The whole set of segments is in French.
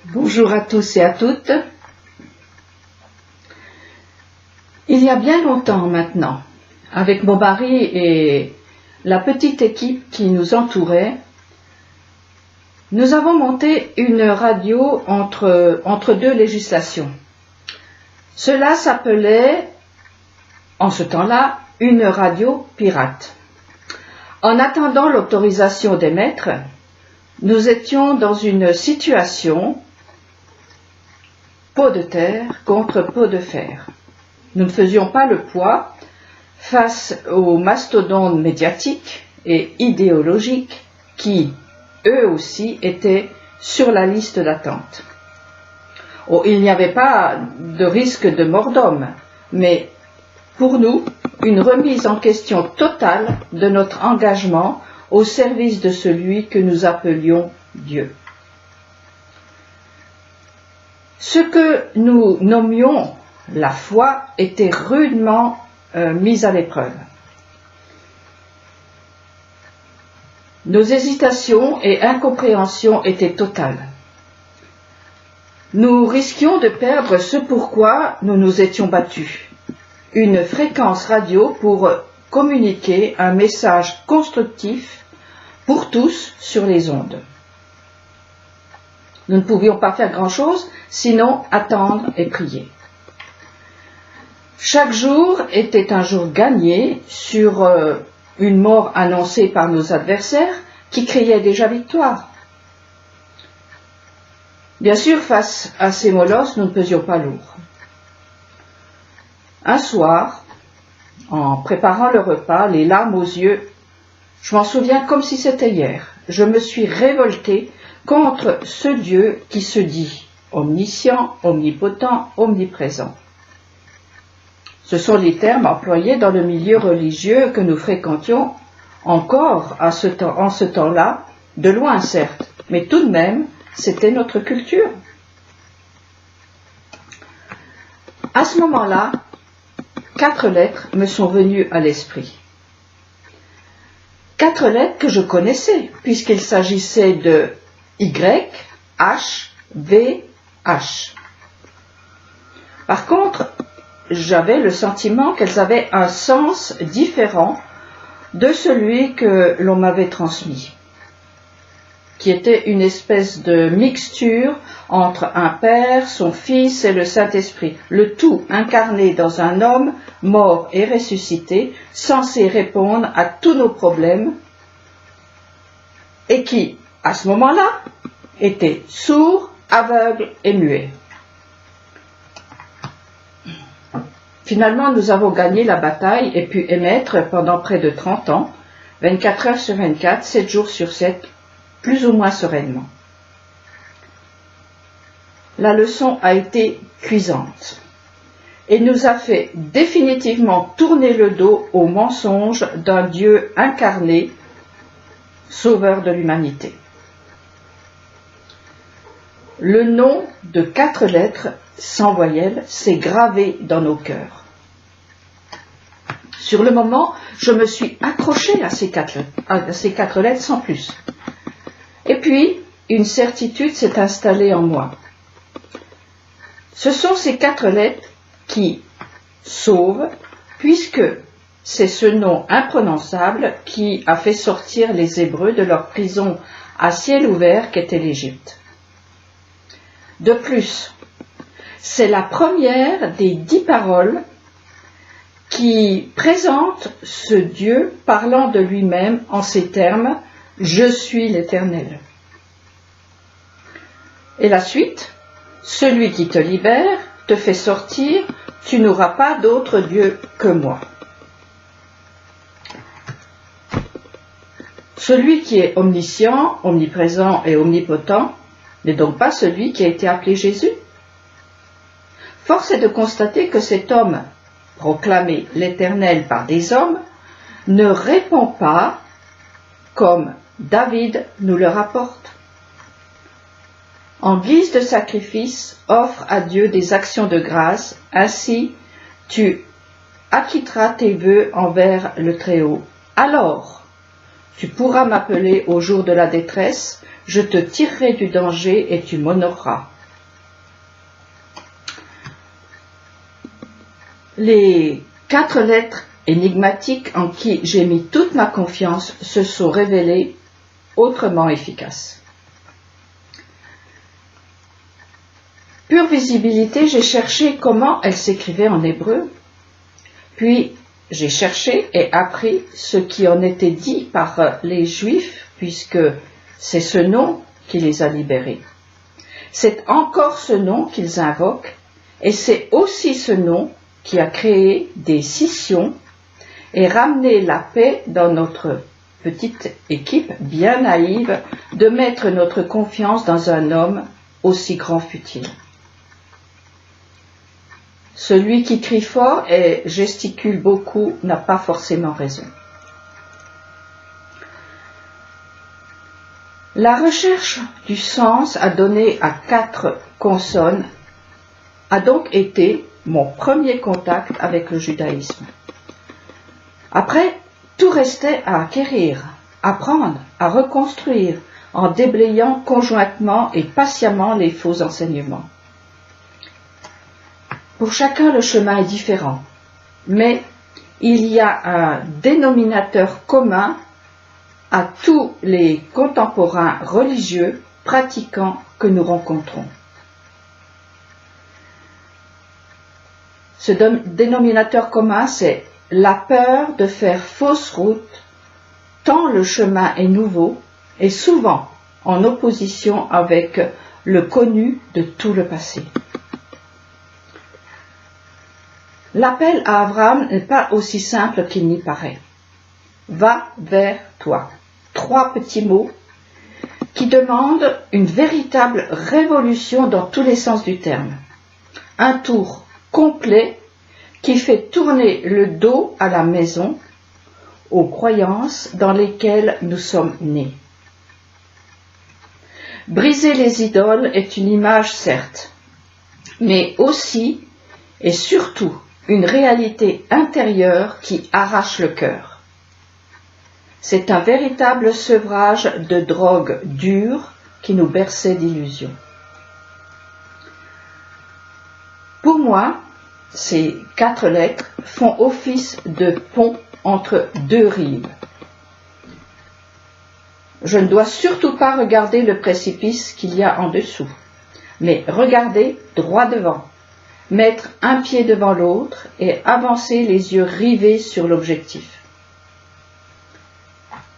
Bonjour à tous et à toutes. Il y a bien longtemps maintenant, avec mon mari et la petite équipe qui nous entourait, nous avons monté une radio entre deux législations. Cela s'appelait, en ce temps-là, une radio pirate. En attendant l'autorisation d'émettre, nous étions dans une situation pot de terre contre pot de fer. Nous ne faisions pas le poids face aux mastodontes médiatiques et idéologiques qui, eux aussi, étaient sur la liste d'attente. Oh, il n'y avait pas de risque de mort d'homme, mais pour nous, une remise en question totale de notre engagement au service de celui que nous appelions Dieu. Ce que nous nommions la foi était rudement mise à l'épreuve. Nos hésitations et incompréhensions étaient totales. Nous risquions de perdre ce pourquoi nous nous étions battus, une fréquence radio pour communiquer un message constructif pour tous sur les ondes. Nous ne pouvions pas faire grand-chose, sinon attendre et prier. Chaque jour était un jour gagné sur une mort annoncée par nos adversaires qui criaient déjà victoire. Bien sûr, face à ces molosses, nous ne pesions pas lourd. Un soir, en préparant le repas, les larmes aux yeux, je m'en souviens comme si c'était hier, je me suis révoltée contre ce Dieu qui se dit omniscient, omnipotent, omniprésent. Ce sont les termes employés dans le milieu religieux que nous fréquentions encore en ce temps-là, de loin certes, mais tout de même, c'était notre culture. À ce moment-là, 4 lettres me sont venues à l'esprit. 4 lettres que je connaissais, puisqu'il s'agissait de Y, H, V, H. Par contre, j'avais le sentiment qu'elles avaient un sens différent de celui que l'on m'avait transmis, qui était une espèce de mixture entre un Père, son Fils et le Saint-Esprit, le tout incarné dans un homme mort et ressuscité, censé répondre à tous nos problèmes, et qui, à ce moment-là, était sourd, aveugle et muet. Finalement, nous avons gagné la bataille et pu émettre pendant près de 30 ans, 24 heures sur 24, 7 jours sur 7, plus ou moins sereinement. La leçon a été cuisante et nous a fait définitivement tourner le dos au mensonge d'un Dieu incarné, sauveur de l'humanité. Le nom de 4 lettres sans voyelles s'est gravé dans nos cœurs. Sur le moment, je me suis accrochée à ces 4 lettres sans plus. Et puis, une certitude s'est installée en moi. Ce sont ces 4 lettres qui sauvent, puisque c'est ce nom imprononçable qui a fait sortir les Hébreux de leur prison à ciel ouvert qu'était l'Égypte. De plus, c'est la première des 10 paroles qui présentent ce Dieu parlant de lui-même en ces termes « Je suis l'Éternel ». Et la suite, « Celui qui te libère, te fait sortir, tu n'auras pas d'autre Dieu que moi ». Celui qui est omniscient, omniprésent et omnipotent n'est donc pas celui qui a été appelé Jésus. Force est de constater que cet homme, proclamé l'Éternel par des hommes, ne répond pas comme David nous le rapporte. En guise de sacrifice, offre à Dieu des actions de grâce, ainsi tu acquitteras tes vœux envers le Très-Haut. Alors, tu pourras m'appeler au jour de la détresse, je te tirerai du danger et tu m'honoreras. Les 4 lettres énigmatiques en qui j'ai mis toute ma confiance se sont révélées autrement efficaces. Pure visibilité, j'ai cherché comment elle s'écrivait en hébreu, puis j'ai cherché et appris ce qui en était dit par les Juifs, puisque c'est ce nom qui les a libérés. C'est encore ce nom qu'ils invoquent, et c'est aussi ce nom qui a créé des scissions et ramené la paix dans notre petite équipe bien naïve de mettre notre confiance dans un homme aussi grand fut-il. Celui qui crie fort et gesticule beaucoup n'a pas forcément raison. La recherche du sens à donner à 4 consonnes a donc été mon premier contact avec le judaïsme. Après, tout restait à acquérir, apprendre, à reconstruire, en déblayant conjointement et patiemment les faux enseignements. Pour chacun, le chemin est différent, mais il y a un dénominateur commun à tous les contemporains religieux pratiquants que nous rencontrons. Ce dénominateur commun, c'est la peur de faire fausse route, tant le chemin est nouveau et souvent en opposition avec le connu de tout le passé. L'appel à Abraham n'est pas aussi simple qu'il n'y paraît. Va vers toi. 3 petits mots qui demandent une véritable révolution dans tous les sens du terme. Un tour complet qui fait tourner le dos à la maison, aux croyances dans lesquelles nous sommes nés. Briser les idoles est une image, certes, mais aussi et surtout une réalité intérieure qui arrache le cœur. C'est un véritable sevrage de drogue dure qui nous berçait d'illusions. Pour moi, ces 4 lettres font office de pont entre 2 rives. Je ne dois surtout pas regarder le précipice qu'il y a en dessous, mais regarder droit devant, mettre un pied devant l'autre et avancer les yeux rivés sur l'objectif.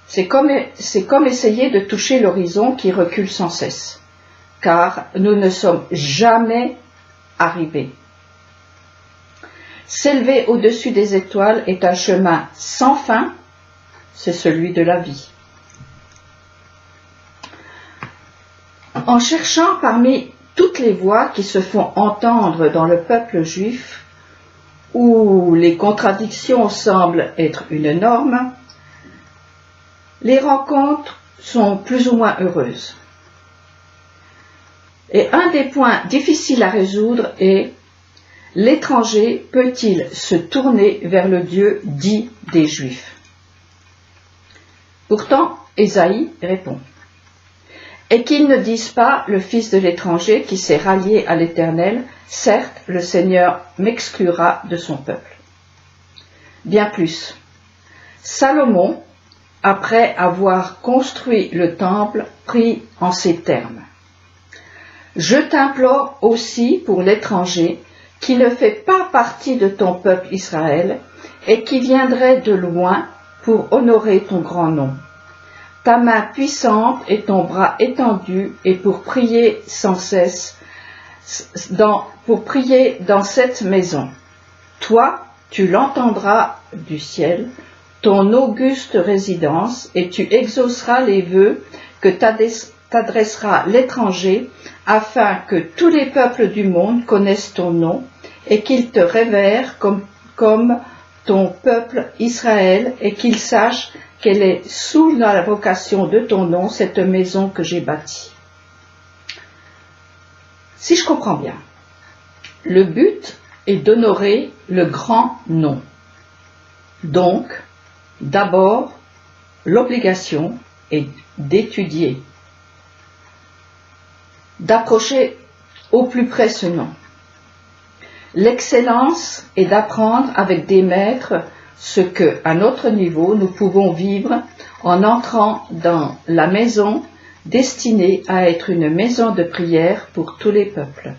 C'est comme essayer de toucher l'horizon qui recule sans cesse, car nous ne sommes jamais arrivés. S'élever au-dessus des étoiles est un chemin sans fin, c'est celui de la vie. En cherchant parmi toutes les voix qui se font entendre dans le peuple juif, où les contradictions semblent être une norme, les rencontres sont plus ou moins heureuses. Et un des points difficiles à résoudre est: l'étranger peut-il se tourner vers le Dieu dit des Juifs? Pourtant, Ésaïe répond: et qu'ils ne disent pas le fils de l'étranger qui s'est rallié à l'Éternel, certes, le Seigneur m'exclura de son peuple. Bien plus, Salomon, après avoir construit le temple, prie en ces termes: je t'implore aussi pour l'étranger qui ne fait pas partie de ton peuple Israël et qui viendrait de loin pour honorer ton grand nom. Ta main puissante et ton bras étendu et pour prier sans cesse pour prier dans cette maison. Toi, tu l'entendras du ciel, ton auguste résidence, et tu exauceras les vœux que t'adressera l'étranger, afin que tous les peuples du monde connaissent ton nom et qu'ils te révèrent comme ton peuple Israël, et qu'ils sachent qu'elle est sous la vocation de ton nom, cette maison que j'ai bâtie. Si je comprends bien, le but est d'honorer le grand nom. Donc, d'abord, l'obligation est d'étudier. d'approcher au plus près ce nom. L'excellence est d'apprendre avec des maîtres ce que, à notre niveau, nous pouvons vivre en entrant dans la maison destinée à être une maison de prière pour tous les peuples.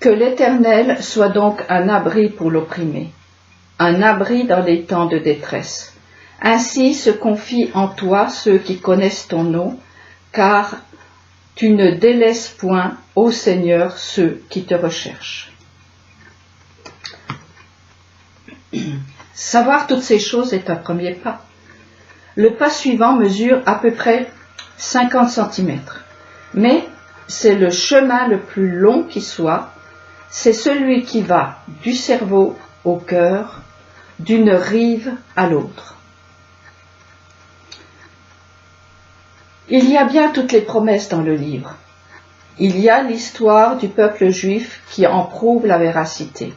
Que l'Éternel soit donc un abri pour l'opprimé, un abri dans les temps de détresse. Ainsi se confient en toi ceux qui connaissent ton nom, car tu ne délaisses point, ô Seigneur, ceux qui te recherchent. Savoir toutes ces choses est un premier pas. Le pas suivant mesure à peu près 50 cm, mais c'est le chemin le plus long qui soit, c'est celui qui va du cerveau au cœur, d'une rive à l'autre. Il y a bien toutes les promesses dans le livre. Il y a l'histoire du peuple juif qui en prouve la véracité.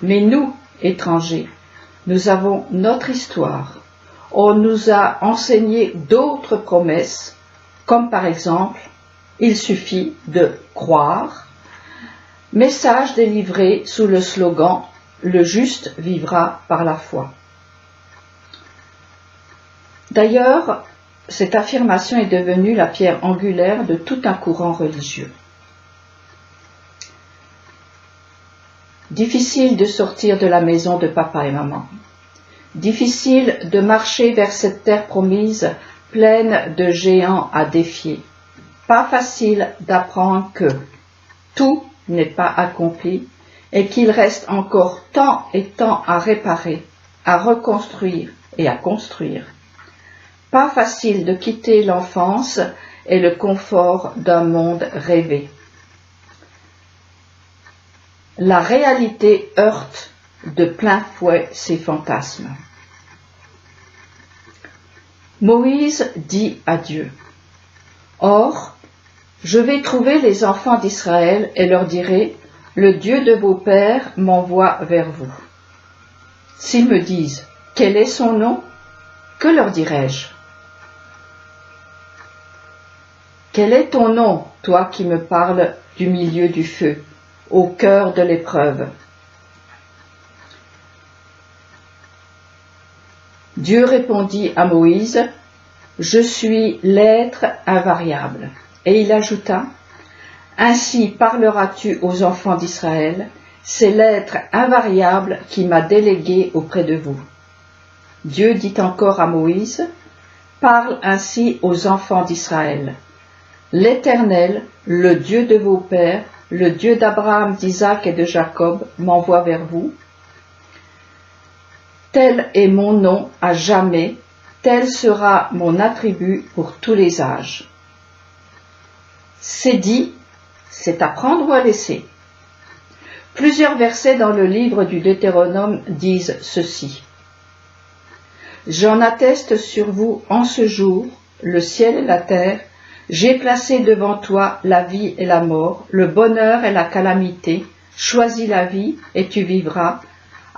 Mais nous, étrangers, nous avons notre histoire. On nous a enseigné d'autres promesses, comme par exemple, il suffit de croire, message délivré sous le slogan « Le juste vivra par la foi ». D'ailleurs, cette affirmation est devenue la pierre angulaire de tout un courant religieux. Difficile de sortir de la maison de papa et maman. Difficile de marcher vers cette terre promise pleine de géants à défier. Pas facile d'apprendre que tout n'est pas accompli et qu'il reste encore tant et tant à réparer, à reconstruire et à construire. Pas facile de quitter l'enfance et le confort d'un monde rêvé. La réalité heurte de plein fouet ces fantasmes. Moïse dit à Dieu : Or, je vais trouver les enfants d'Israël et leur dirai : Le Dieu de vos pères m'envoie vers vous. S'ils me disent : Quel est son nom ? Que leur dirai-je ? Quel est ton nom, toi qui me parles du milieu du feu, au cœur de l'épreuve ? Dieu répondit à Moïse : Je suis l'être invariable. Et il ajouta : Ainsi parleras-tu aux enfants d'Israël, c'est l'être invariable qui m'a délégué auprès de vous. Dieu dit encore à Moïse : Parle ainsi aux enfants d'Israël. L'Éternel, le Dieu de vos pères, le Dieu d'Abraham, d'Isaac et de Jacob, m'envoie vers vous. Tel est mon nom à jamais, tel sera mon attribut pour tous les âges. C'est dit, c'est à prendre ou à laisser. Plusieurs versets dans le livre du Deutéronome disent ceci. J'en atteste sur vous en ce jour, le ciel et la terre, j'ai placé devant toi la vie et la mort, le bonheur et la calamité. Choisis la vie et tu vivras,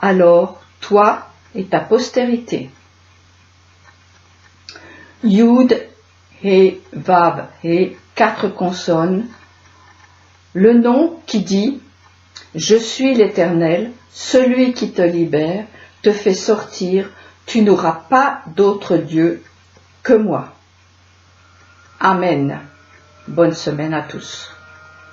alors toi et ta postérité. Yud, He, Vav, He, 4 consonnes. Le nom qui dit « Je suis l'Éternel, celui qui te libère, te fait sortir, tu n'auras pas d'autre Dieu que moi. » Amen. Bonne semaine à tous.